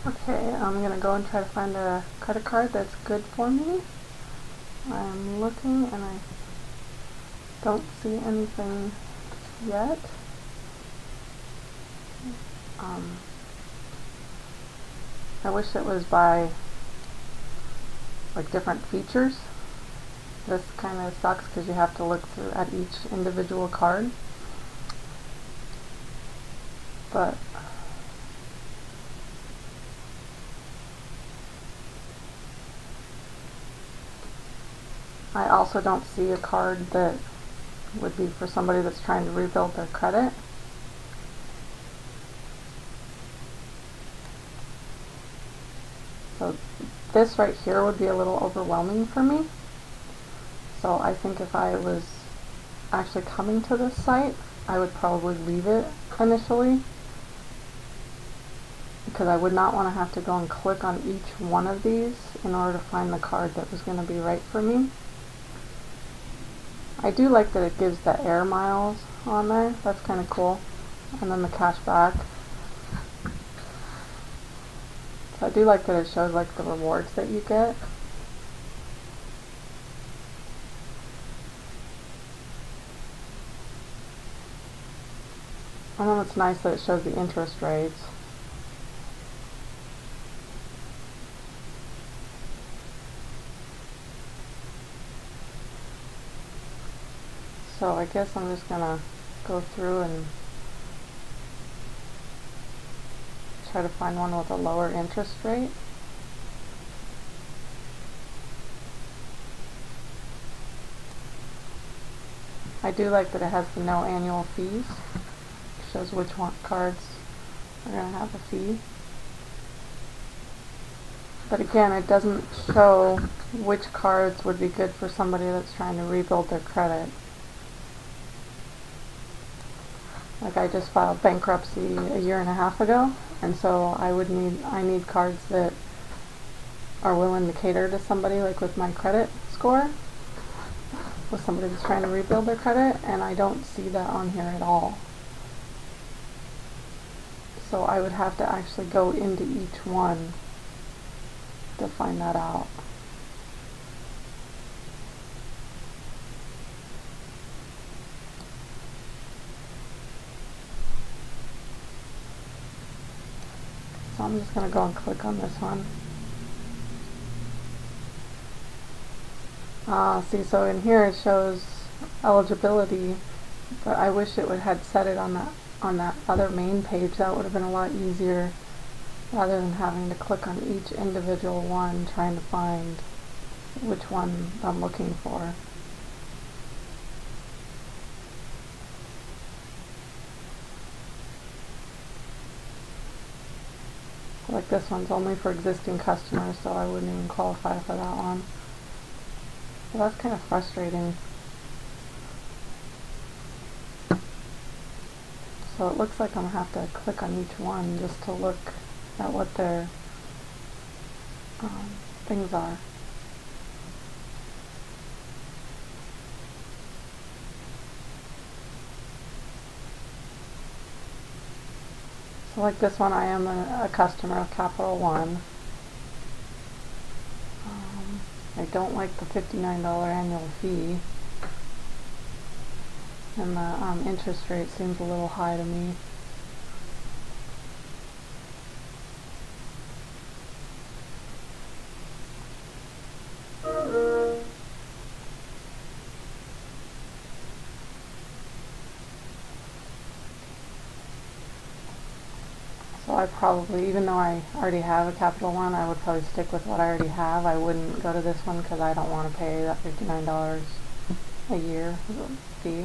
Okay, I'm gonna go and try to find a credit card that's good for me. I'm looking and I don't see anything yet. I wish it was by like different features. This kind of sucks because you have to look through at each individual card. But I also don't see a card that would be for somebody that's trying to rebuild their credit. So this right here would be a little overwhelming for me. So I think if I was actually coming to this site, I would probably leave it initially, because I would not want to have to go and click on each one of these in order to find the card that was going to be right for me. I do like that it gives the air miles on there. That's kind of cool. And then the cash back. So I do like that it shows like the rewards that you get. And then it's nice that it shows the interest rates. So I guess I'm just gonna go through and try to find one with a lower interest rate. I do like that it has the no annual fees. It shows which cards are going to have a fee. But again, it doesn't show which cards would be good for somebody that's trying to rebuild their credit. Like I just filed bankruptcy a year and a half ago, and so I need cards that are willing to cater to somebody like with my credit score, with somebody that's trying to rebuild their credit, and I don't see that on here at all. So I would have to actually go into each one to find that out. So I'm just going to go and click on this one. See, so in here it shows eligibility, but I wish it would had set it on that other main page. That would have been a lot easier, rather than having to click on each individual one trying to find which one I'm looking for. Like this one's only for existing customers, so I wouldn't even qualify for that one. So that's kind of frustrating. So it looks like I'm going to have to click on each one just to look at what their things are. So like this one, I am a customer of Capital One. I don't like the $59 annual fee, and the interest rate seems a little high to me. So I probably, even though I already have a Capital One, I would probably stick with what I already have. I wouldn't go to this one because I don't want to pay that $59 a year fee.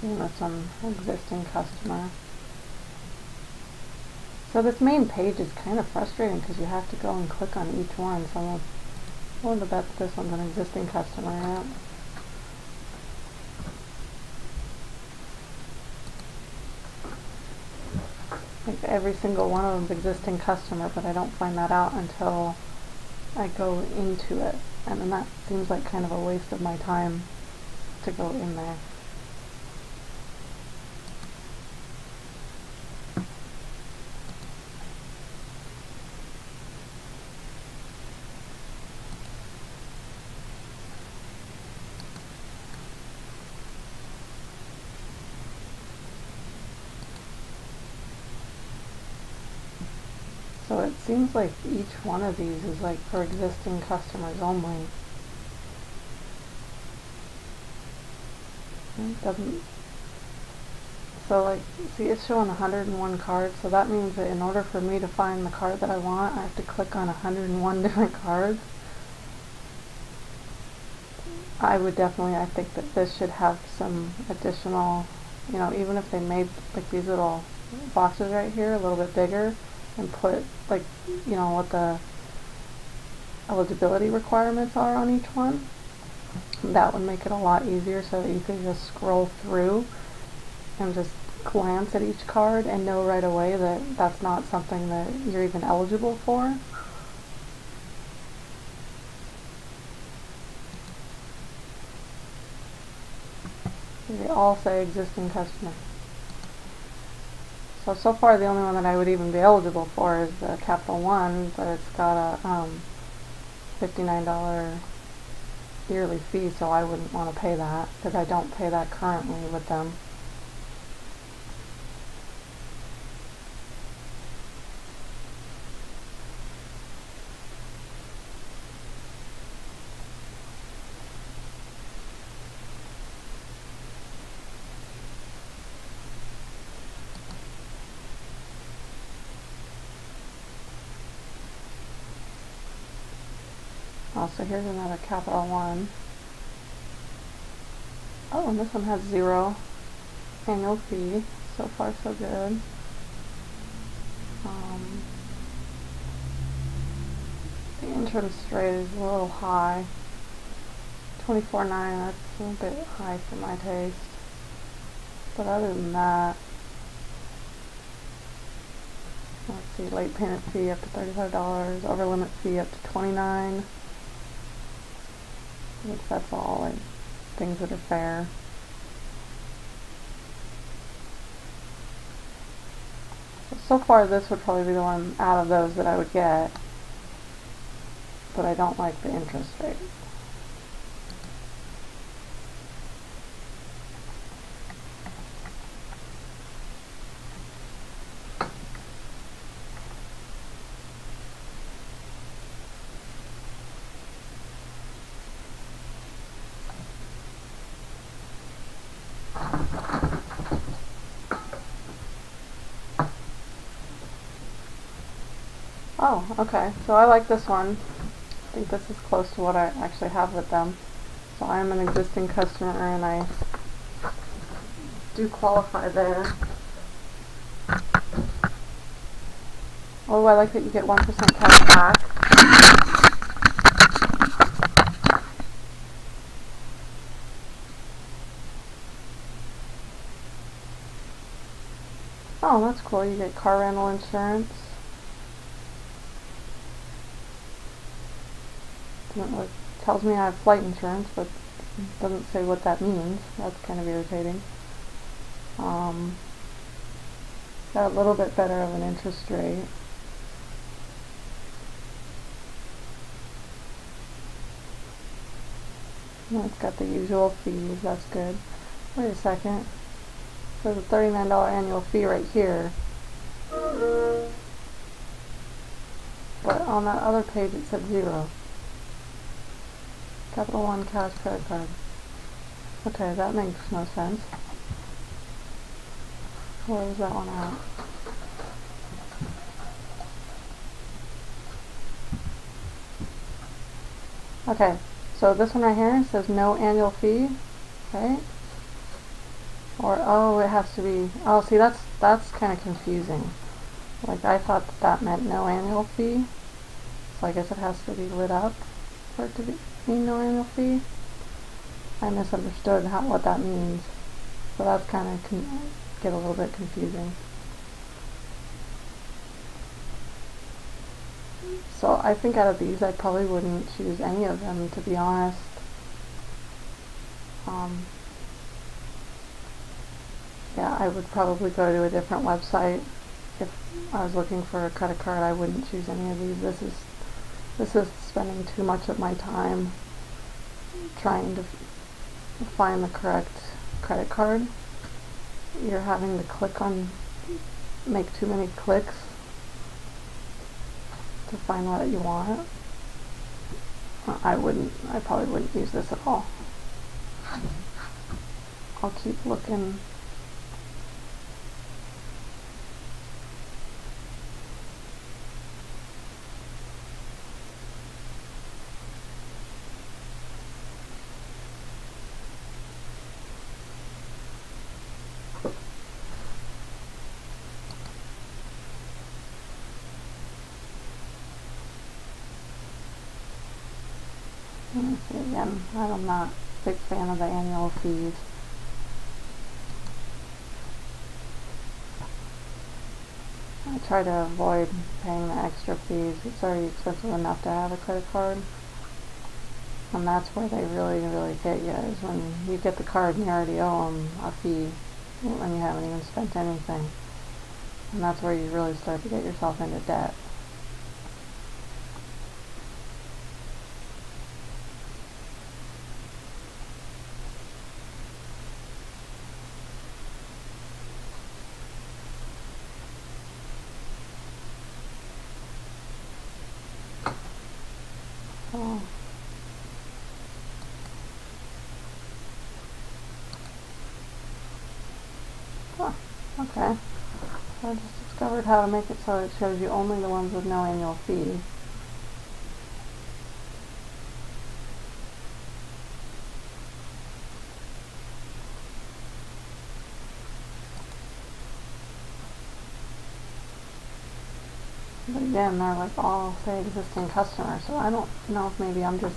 And that's an existing customer. So this main page is kind of frustrating because you have to go and click on each one. So I'm willing to bet that this one's an existing customer. Yeah. like every single one of them's existing customer, but I don't find that out until I go into it, and then that seems like kind of a waste of my time to go in there. So it seems like each one of these is like for existing customers only. It doesn't. So like, see, it's showing 101 cards, so that means that in order for me to find the card that I want, I have to click on 101 different cards. I think that this should have some additional, even if they made like these little boxes right here a little bit bigger and put like, what the eligibility requirements are on each one, that would make it a lot easier so that you could just scroll through and just glance at each card and know right away that that's not something that you're even eligible for. They all say existing customer. So far the only one that I would even be eligible for is the Capital One, but it's got a $59 yearly fee, so I wouldn't want to pay that because I don't pay that currently with them. So here's another Capital One. Oh, and this one has 0 annual fee. So far, so good. The interest rate is a little high. 24.9. That's a bit high for my taste. But other than that, let's see, late payment fee up to $35, over limit fee up to $29. Which that's all like things that are fair. So far this would probably be the one out of those that I would get, but I don't like the interest rate. Oh, okay. So I like this one. I think this is close to what I actually have with them. So I'm an existing customer and I do qualify there. Oh, I like that you get 1% cash back. Oh, that's cool. You get car rental insurance. It tells me I have flight insurance, but it doesn't say what that means. That's kind of irritating. Got a little bit better of an interest rate. And it's got the usual fees. That's good. Wait a second. There's a $39 annual fee right here. But on that other page it said 0. Capital One cash credit card. Okay, that makes no sense. Where was that one at? Okay, so this one right here says no annual fee, right? Or, oh, it has to be, oh, see, that's kind of confusing. Like, I thought that meant no annual fee. So I guess it has to be lit up for it to be no annual fee. I misunderstood what that means. So that's kind of get a little bit confusing. So I think out of these, I probably wouldn't choose any of them, to be honest. Yeah, I would probably go to a different website. If I was looking for a credit card, I wouldn't choose any of these. This is spending too much of my time trying to find the correct credit card. You're having to make too many clicks to find what you want. I probably wouldn't use this at all. I'll keep looking. Let me see again. I'm not a big fan of the annual fees. I try to avoid paying the extra fees. It's already expensive enough to have a credit card. And that's where they really, really get you, is when you get the card and you already owe them a fee when you haven't even spent anything. And that's where you really start to get yourself into debt. So, okay. So I just discovered how to make it so it shows you only the ones with no annual fee. But again, they're like all say existing customers, so I don't know if maybe I'm just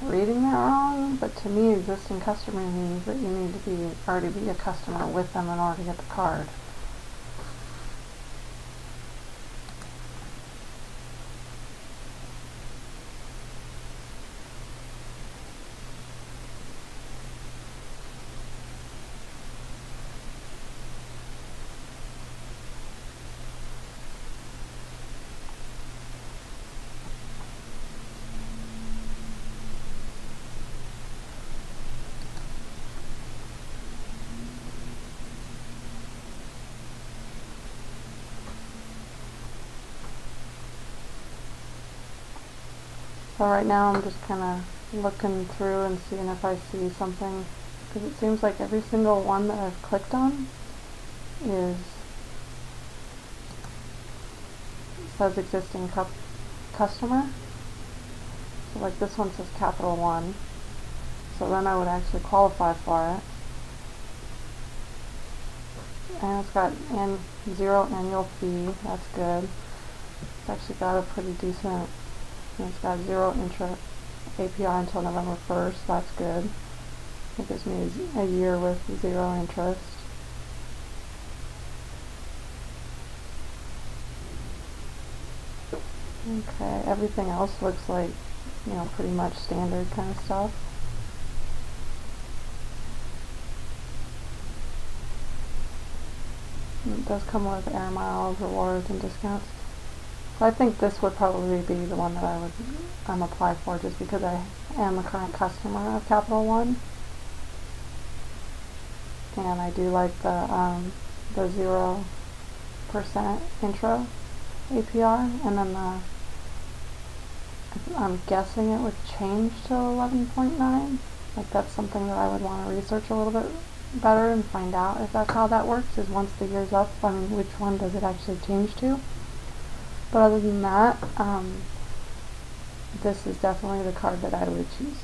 reading that wrong, but to me existing customer means that you need to already be a customer with them in order to get the card. So right now I'm just kind of looking through and seeing if I see something, because it seems like every single one that I've clicked on says existing customer. So like this one says Capital One, so then I would actually qualify for it. And it's got zero annual fee, that's good. It's actually got a pretty decent, it's got zero interest APR until November 1st, that's good. It gives me a year with zero interest. Okay, everything else looks like, pretty much standard kind of stuff. It does come with air miles, rewards, and discounts. So I think this would probably be the one that I would apply for, just because I am a current customer of Capital One, and I do like the 0% intro APR, and then I'm guessing it would change to 11.9. Like that's something that I would want to research a little bit better and find out if that's how that works, is once the year's up, which one does it actually change to. But other than that, this is definitely the card that I would choose.